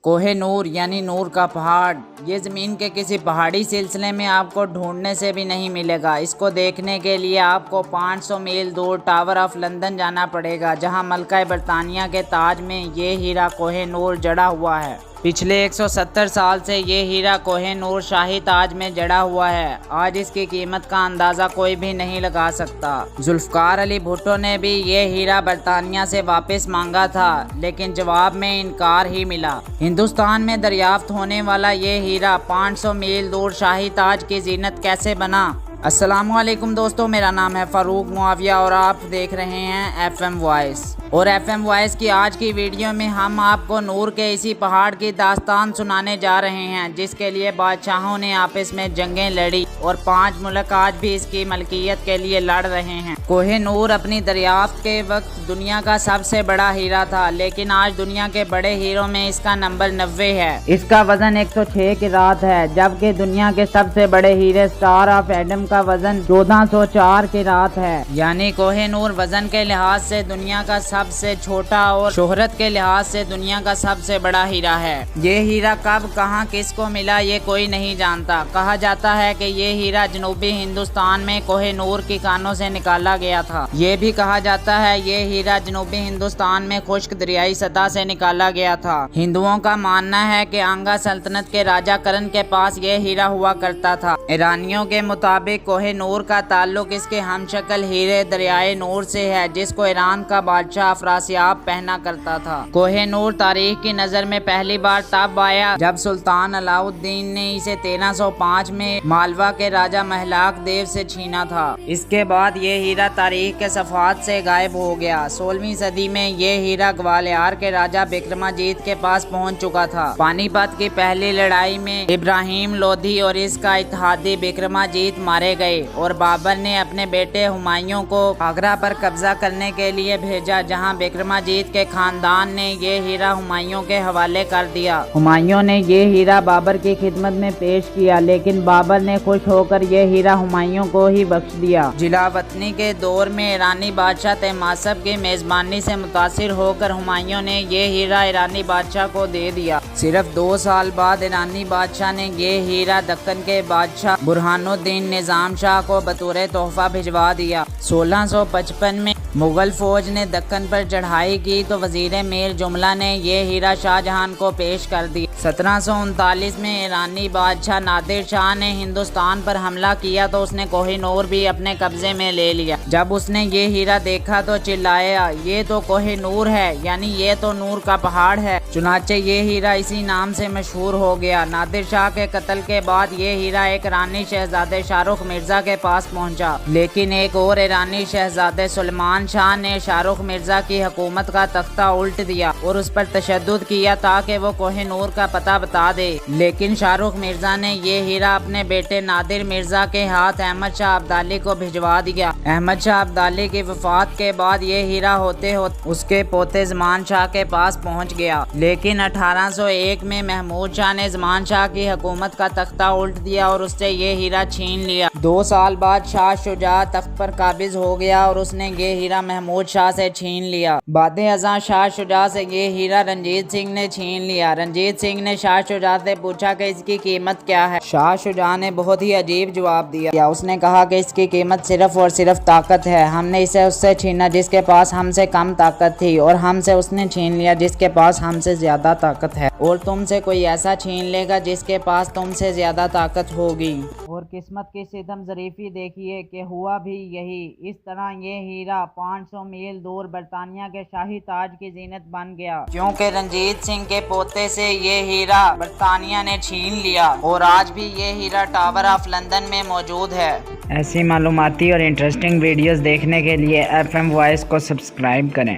کوہ نور یعنی نور کا پہاڑ، یہ زمین کے کسی پہاڑی سلسلے میں آپ کو ڈھونڈنے سے بھی نہیں ملے گا۔ اس کو دیکھنے کے لیے آپ کو 500 میل دور ٹاور آف لندن جانا پڑے گا، جہاں ملکہ برطانیہ کے تاج میں یہ ہیرا کوہ نور جڑا ہوا ہے۔ پچھلے 170 سال سے یہ ہیرا کوہ نور شاہی تاج میں جڑا ہوا ہے۔ آج اس کی قیمت کا اندازہ کوئی بھی نہیں لگا سکتا۔ ذوالفقار علی بھٹو نے بھی یہ ہیرا برطانیہ سے واپس مانگا تھا، لیکن جواب میں انکار ہی ملا۔ ہندوستان میں دریافت ہونے والا یہ ہیرا 500 میل دور شاہی تاج کی زینت کیسے بنا؟ السلام علیکم دوستو، میرا نام ہے فاروق معاویہ اور آپ دیکھ رہے ہیں ایف ایم وائس۔ اور ایف ایم وائس کی آج کی ویڈیو میں ہم آپ کو نور کے اسی پہاڑ کی داستان سنانے جا رہے ہیں، جس کے لیے بادشاہوں نے آپس میں جنگیں لڑی اور 5 ملک آج بھی اس کی ملکیت کے لیے لڑ رہے ہیں۔ کوہ نور اپنی دریافت کے وقت دنیا کا سب سے بڑا ہیرا تھا، لیکن آج دنیا کے بڑے ہیروں میں اس کا نمبر 90 ہے۔ اس کا وزن 106 کیرات ہے، جبکہ دنیا کے سب سے بڑے ہیرے اسٹار آف ایڈم کا وزن 1404 کیرات ہے۔ یعنی کوہ نور وزن کے لحاظ سے دنیا کا سب سے چھوٹا اور شہرت کے لحاظ سے دنیا کا سب سے بڑا ہیرا ہے۔ یہ ہیرا کب کہاں کس کو ملا یہ کوئی نہیں جانتا۔ کہا جاتا ہے کہ یہ ہیرا جنوبی ہندوستان میں کوہ نور کی کانوں سے نکالا گیا تھا۔ یہ بھی کہا جاتا ہے یہ ہیرا جنوبی ہندوستان میں خشک دریائی سطح سے نکالا گیا تھا۔ ہندوؤں کا ماننا ہے کہ انگا سلطنت کے راجہ کرن کے پاس یہ ہیرا ہوا کرتا تھا۔ ایرانیوں کے مطابق کوہ نور کا تعلق اس کے ہم شکل ہیرے دریائے نور سے ہے، جس کو ایران کا بادشاہ افراسیاب پہنا کرتا تھا۔ کوہ نور تاریخ کی نظر میں پہلی بار تب آیا جب سلطان علاء الدین نے اسے 1305 میں مالوا کے راجہ مہلاک دیو سے چھینا تھا۔ اس کے بعد یہ ہیرا تاریخ کے صفحات سے غائب ہو گیا۔ 16ویں صدی میں یہ ہیرا گوالیار کے راجہ بکرماجیت کے پاس پہنچ چکا تھا۔ پانی پت کی پہلی لڑائی میں ابراہیم لودھی اور اس کا اتحادی بکرماجیت مارے گئے اور بابر نے اپنے بیٹے ہمایوں کو آگرہ پر قبضہ کرنے کے لیے بھیجا، جہاں بکرماجیت کے خاندان نے یہ ہیرا ہمایوں کے حوالے کر دیا۔ ہمایوں نے یہ ہیرا بابر کی خدمت میں پیش کیا، لیکن بابر نے خوش ہو کر یہ ہیرا ہمایوں کو ہی بخش دیا۔ جلاوطنی کے دور میں ایرانی بادشاہ طہماسپ کی میزبانی سے متاثر ہو کر ہمایوں نے یہ ہیرا ایرانی بادشاہ کو دے دیا۔ صرف 2 سال بعد ایرانی بادشاہ نے یہ ہیرا دکن کے بادشاہ برہان الدین نظام شاہ کو بطور تحفہ بھجوا دیا۔ 1655 میں مغل فوج نے دکن پر چڑھائی کی تو وزیر میر جملہ نے یہ ہیرا شاہ جہان کو پیش کر دی۔ 1739 میں ایرانی بادشاہ نادر شاہ نے ہندوستان پر حملہ کیا تو اس نے کوہ نور بھی اپنے قبضے میں لے لیا۔ جب اس نے یہ ہیرا دیکھا تو چلایا، یہ تو کوہ نور ہے، یعنی یہ تو نور کا پہاڑ ہے۔ چنانچہ یہ ہیرا اسی نام سے مشہور ہو گیا۔ نادر شاہ کے قتل کے بعد یہ ہیرا ایک ایرانی شہزادے شاہ رخ مرزا کے پاس پہنچا، لیکن ایک اور ایرانی شہزادے سلمان شاہ نے شاہ رخ مرزا کی حکومت کا تختہ الٹ دیا اور اس پر تشدد کیا تاکہ وہ کوہ نور کا پتہ بتا دے۔ لیکن شاہ رخ مرزا نے یہ ہیرا اپنے بیٹے نادر مرزا کے ہاتھ احمد شاہ ابدالی کو بھجوا دیا۔ احمد شاہ ابدالی کی وفات کے بعد یہ ہیرا ہوتے ہوتے اس کے پوتے زمان شاہ کے پاس پہنچ گیا، لیکن 1801 میں محمود شاہ نے زمان شاہ کی حکومت کا تختہ الٹ دیا اور اس سے یہ ہیرا چھین لیا۔ 2 سال بعد شاہ شجاع تخت پر قابض ہو گیا اور اس نے یہ ہیرا محمود شاہ سے چھین لیا۔ بعد ازاں شاہ شجاع سے یہ ہیرا رنجیت سنگھ نے چھین لیا۔ رنجیت سنگھ نے شاہ شجاع سے پوچھا کہ اس کی قیمت کیا ہے۔ شاہ شجاع نے بہت ہی عجیب جواب دیا۔ اس نے کہا کہ اس کی قیمت صرف اور صرف طاقت ہے۔ ہم نے اسے اس سے چھینا جس کے پاس ہم سے کم طاقت تھی، اور ہم سے اس نے چھین لیا جس کے پاس ہم سے زیادہ طاقت ہے، اور تم سے کوئی ایسا چھین لے گا جس کے پاس تم سے زیادہ طاقت ہوگی۔ اور قسمت کی ستم ظریفی دیکھیے کہ ہوا بھی یہی۔ اس طرح یہ ہیرا 500 میل دور برطانیہ کے شاہی تاج کی زینت بن گیا، کیونکہ رنجیت سنگھ کے پوتے سے یہ ہیرا برطانیہ نے چھین لیا، اور آج بھی یہ ہیرا ٹاور آف لندن میں موجود ہے۔ ایسی معلوماتی اور انٹرسٹنگ ویڈیوز دیکھنے کے لیے ایف ایم وائس کو سبسکرائب کریں۔